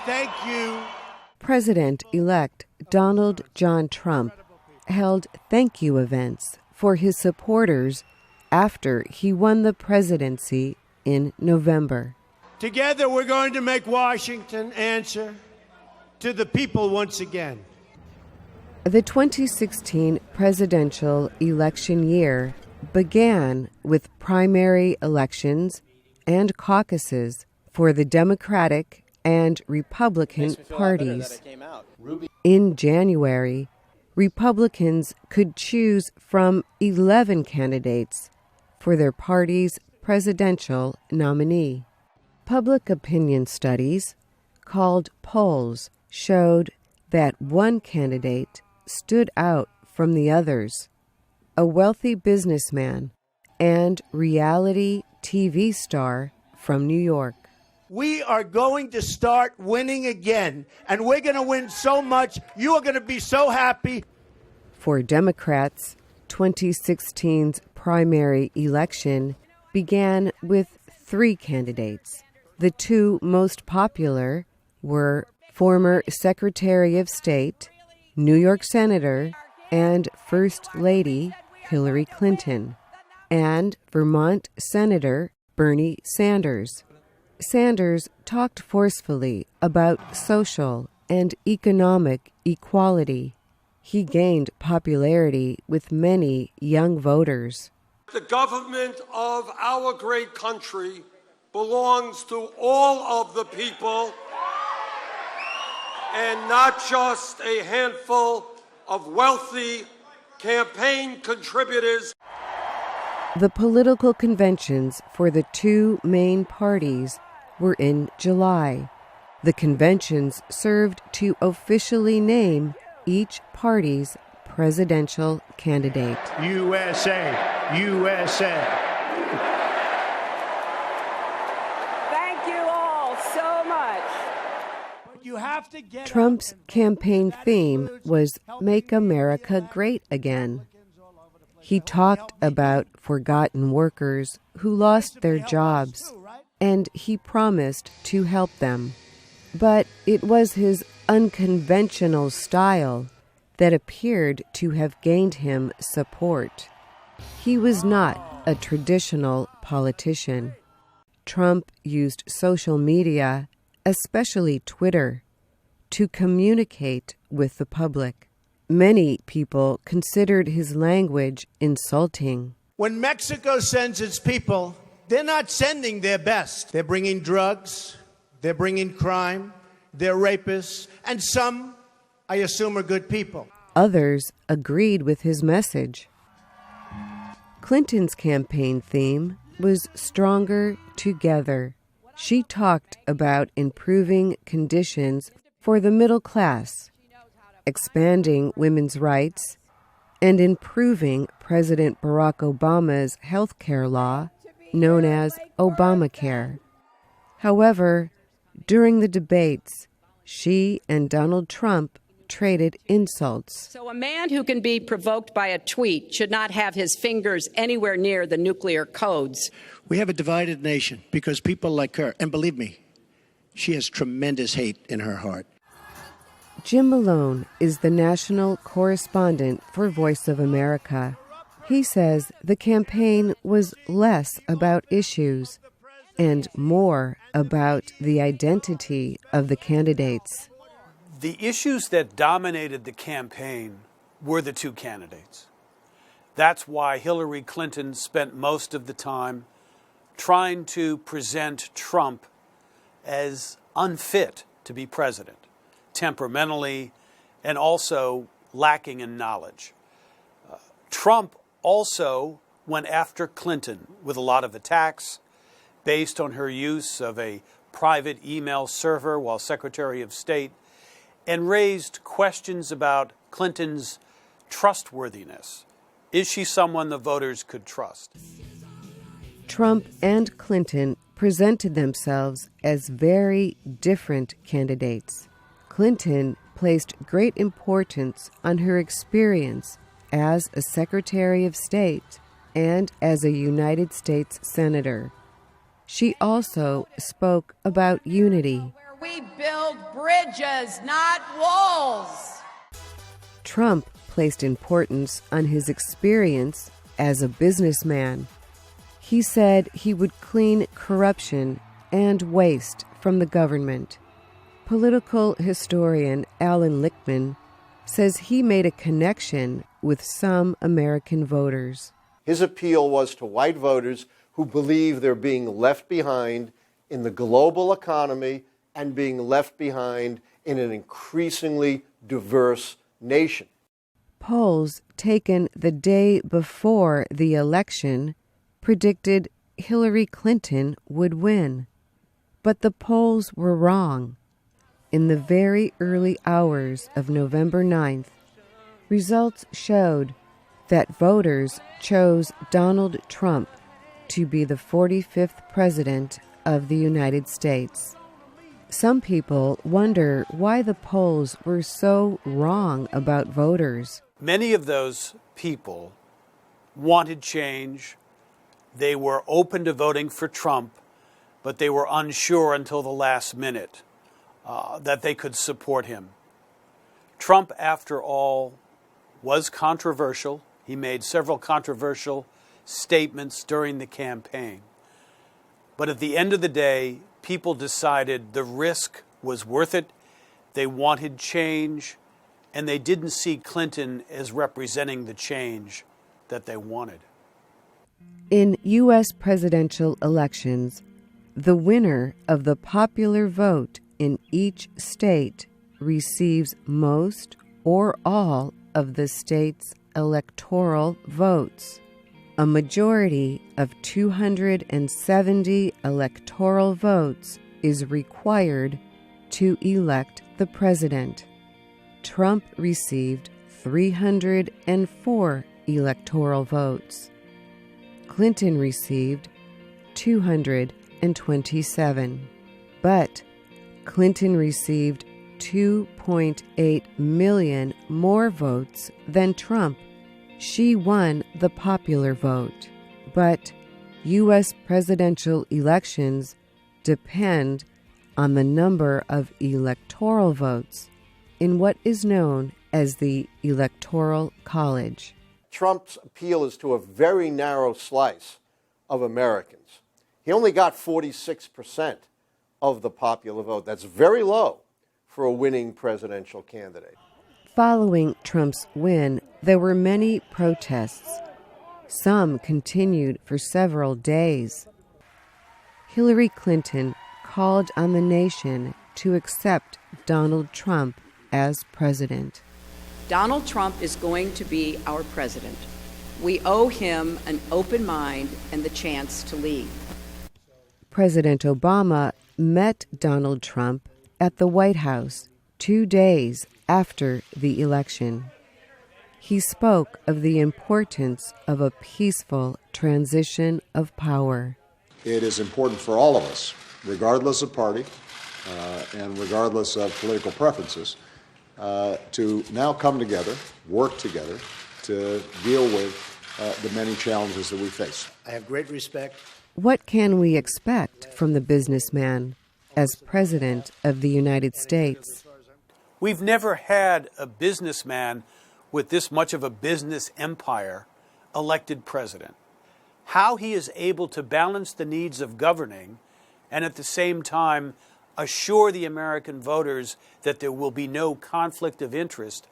Thank you. President-elect Donald John Trump held thank you events for his supporters after he won the presidency in November. Together we're going to make Washington answer to the people once again. The 2016 presidential election year began with primary elections and caucuses for the Democratic and Republican parties. In January, Republicans could choose from 11 candidates for their party's presidential nominee. Public opinion studies, called polls, showed that one candidate stood out from the others: a wealthy businessman and reality TV star from New York. We are going to start winning again, and we're going to win so much, you are going to be so happy. For Democrats, 2016's primary election began with 3 candidates. The 2 most popular were former Secretary of State, New York Senator, and First Lady Hillary Clinton, and Vermont Senator Bernie Sanders. Sanders talked forcefully about social and economic equality. He gained popularity with many young voters. The government of our great country belongs to all of the people and not just a handful of wealthy campaign contributors. The political conventions for the 2 main parties were in July. The conventions served to officially name each party's presidential candidate. USA, USA. Thank you all so much. Trump's campaign theme was Make America Great Again. He talked about forgotten workers who lost their jobs, and he promised to help them. But it was his unconventional style that appeared to have gained him support. He was not a traditional politician. Trump used social media, especially Twitter, to communicate with the public. Many people considered his language insulting. When Mexico sends its people, they're not sending their best. They're bringing drugs, they're bringing crime, they're rapists, and some, I assume, are good people. Others agreed with his message. Clinton's campaign theme was Stronger Together. She talked about improving conditions for the middle class, expanding women's rights, and improving President Barack Obama's health care law, known as Obamacare. However, during the debates, she and Donald Trump traded insults. So a man who can be provoked by a tweet should not have his fingers anywhere near the nuclear codes. We have a divided nation because people like her, and believe me, she has tremendous hate in her heart. Jim Malone is the national correspondent for Voice of America. He says the campaign was less about issues and more about the identity of the candidates. The issues that dominated the campaign were the 2 candidates. That's why Hillary Clinton spent most of the time trying to present Trump as unfit to be president, temperamentally, and also lacking in knowledge. Trump also went after Clinton with a lot of attacks based on her use of a private email server while Secretary of State, and raised questions about Clinton's trustworthiness. Is she someone the voters could trust? Trump and Clinton presented themselves as very different candidates. Clinton placed great importance on her experience as a Secretary of State and as a United States Senator. She also spoke about unity. We build bridges, not walls. Trump placed importance on his experience as a businessman. He said he would clean corruption and waste from the government. Political historian Alan Lichtman says he made a connection with some American voters. His appeal was to white voters who believe they're being left behind in the global economy and being left behind in an increasingly diverse nation. Polls taken the day before the election predicted Hillary Clinton would win. But the polls were wrong. In the very early hours of November 9th, results showed that voters chose Donald Trump to be the 45th president of the United States. Some people wonder why the polls were so wrong about voters. Many of those people wanted change. They were open to voting for Trump, but they were unsure until the last minute that they could support him. Trump, after all, was controversial. He made several controversial statements during the campaign. But at the end of the day, people decided the risk was worth it. They wanted change, and they didn't see Clinton as representing the change that they wanted. In U.S. presidential elections, the winner of the popular vote in each state receives most or all of the state's electoral votes. A majority of 270 electoral votes is required to elect the president. Trump received 304 electoral votes. Clinton received 227. But Clinton received 2.8 million more votes than Trump. She won the popular vote. But U.S. presidential elections depend on the number of electoral votes in what is known as the Electoral College. Trump's appeal is to a very narrow slice of Americans. He only got 46% of the popular vote. That's very low for a winning presidential candidate. Following Trump's win, there were many protests. Some continued for several days. Hillary Clinton called on the nation to accept Donald Trump as president. Donald Trump is going to be our president. We owe him an open mind and the chance to lead. President Obama met Donald Trump at the White House 2 days after the election. He spoke of the importance of a peaceful transition of power. It is important for all of us, regardless of party and regardless of political preferences, to now come together, work together, to deal with the many challenges that we face. I have great respect. What can we expect from the businessman as President of the United States? We've never had a businessman with this much of a business empire elected president. How he is able to balance the needs of governing and at the same time assure the American voters that there will be no conflict of interest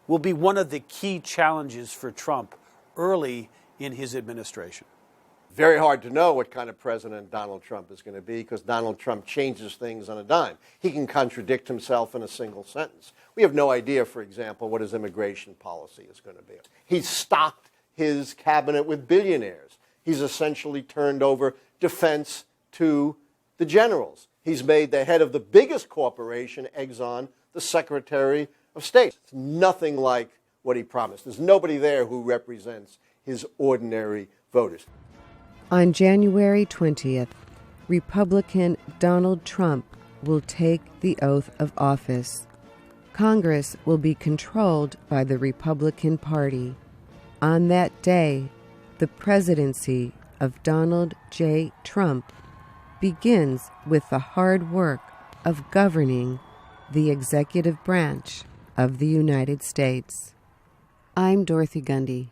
will be one of the key challenges for Trump early in his administration. Very hard to know what kind of president Donald Trump is going to be because Donald Trump changes things on a dime. He can contradict himself in a single sentence. We have no idea, for example, what his immigration policy is going to be. He's stocked his cabinet with billionaires. He's essentially turned over defense to the generals. He's made the head of the biggest corporation, Exxon, the Secretary of State. It's nothing like what he promised. There's nobody there who represents his ordinary voters. On January 20th, Republican Donald Trump will take the oath of office. Congress will be controlled by the Republican Party. On that day, the presidency of Donald J. Trump begins with the hard work of governing the executive branch of the United States. I'm Dorothy Gundy.